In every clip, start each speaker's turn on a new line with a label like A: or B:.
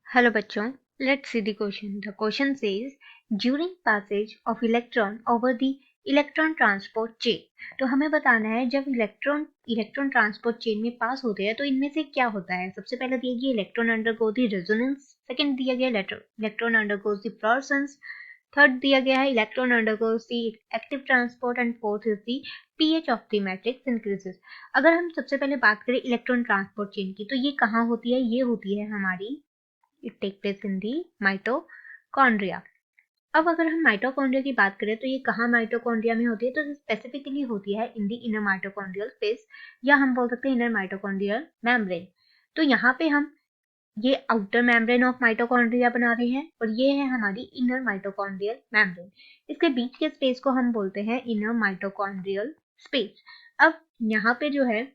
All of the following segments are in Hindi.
A: Hello bachon, let's see the question. The question says during passage of electron over the electron transport chain. तो हमें बताना है जब इलेक्ट्रॉन ट्रांसपोर्ट चेन में पास होते हैं तो इनमें से क्या होता है। सबसे पहले दिया गया electron undergo the resonance, second दिया गया electron undergoes the fluorescence, third दिया गया है electron undergoes the active transport and fourth is the pH of the matrix increases. अगर हम सबसे पहले बात करें इलेक्ट्रॉन ट्रांसपोर्ट चेन की, तो ये कहाँ होती है? ये होती है हमारी it take place in the mitochondria। अब अगर हम माइटोकॉन्ड्रिया की बात करें तो ये कहाँ माइटोकॉन्ड्रिया में होती है? तो स्पेसिफिकली होती है in the inner mitochondrial space, या हम बोल सकते हैं इनर माइटोकॉन्ड्रियल मेम्ब्रेन। तो यहाँ पे हम ये आउटर मेम्ब्रेन ऑफ माइटोकॉन्ड्रिया बना रहे हैं और ये है हमारी इनर माइटोकॉन्ड्रियल मेम्ब्रेन। इसके बीच के स्पेस को हम बोलते हैं इनर माइटोकॉन्ड्रियल स्पेस। अब यहाँ पे जो है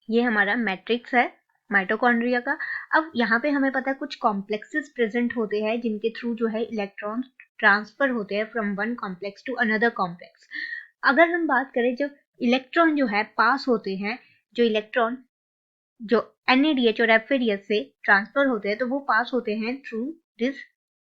A: ये हमारा मैट्रिक्स है माइटोकॉन्ड्रिया का। अब यहाँ पे हमें पता है कुछ कॉम्प्लेक्सेस प्रेजेंट होते हैं जिनके थ्रू जो है इलेक्ट्रॉन ट्रांसफर होते हैं from one complex to another complex. अगर हम बात करें जब इलेक्ट्रॉन जो है पास होते हैं, जो इलेक्ट्रॉन जो NADH और FADH से ट्रांसफर होते हैं तो वो पास होते हैं through this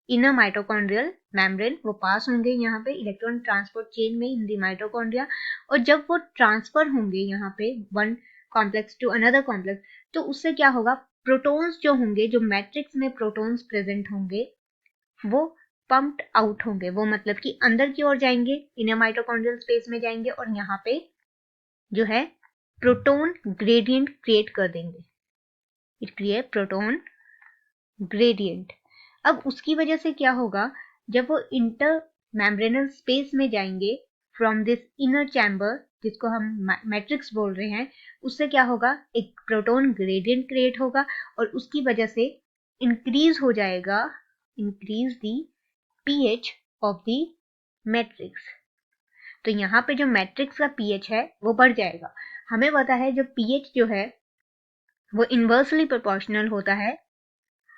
A: inner mitochondrial membrane. वो पास होंगे यहाँ पे इलेक्ट्रॉन ट्रांसपोर्ट चेन में इन दी माइटोकॉन्ड्रिया, और जब वो ट्रांसफर होंगे यहाँ पे one complex to another complex, तो उससे क्या होगा? प्रोटॉन्स जो होंगे, जो मैट्रिक्स में प्रोटॉन्स प्रेजेंट होंगे, वो पंप्ड आउट होंगे। वो मतलब कि अंदर की ओर जाएंगे, इनर माइटोकॉन्ड्रियल स्पेस में जाएंगे और यहाँ पे जो है प्रोटॉन ग्रेडियंट क्रिएट कर देंगे। It create proton gradient. अब उसकी वजह से क्या होगा? जब वो इंटर मेम्ब्रेनल स्पेस में जाएंगे फ्रॉम दिस इनर चैम्बर, जिसको हम मैट्रिक्स बोल रहे हैं, उससे क्या होगा? एक प्रोटॉन ग्रेडियंट क्रिएट होगा और उसकी वजह से इंक्रीज हो जाएगा, increase the pH of the matrix. तो यहाँ पे जो मैट्रिक्स का pH है वो बढ़ जाएगा। हमें पता है जो pH जो है वो इनवर्सली प्रोपोर्शनल होता है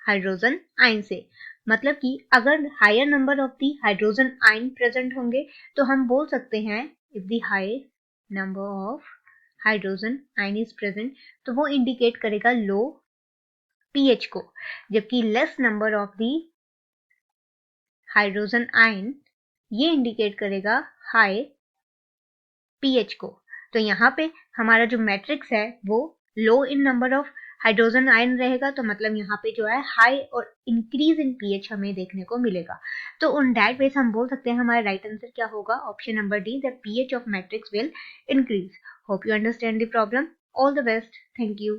A: हाइड्रोजन आयन से। मतलब कि अगर higher number of the hydrogen ion present होंगे तो हम बोल सकते हैं if the high number of hydrogen ion is present, तो वो इंडिकेट करेगा लो pH को, जबकि less number of the hydrogen ion ये इंडिकेट करेगा हाई pH को। तो यहाँ पे हमारा जो मैट्रिक्स है वो लो इन नंबर ऑफ हाइड्रोजन आयन रहेगा, तो मतलब यहाँ पे जो है हाई और इंक्रीज इन pH हमें देखने को मिलेगा। तो ऑन दैट बेस हम बोल सकते हैं हमारा राइट आंसर क्या होगा? Option number D, the pH of matrix will increase. Hope you understand the problem. All the best, thank you.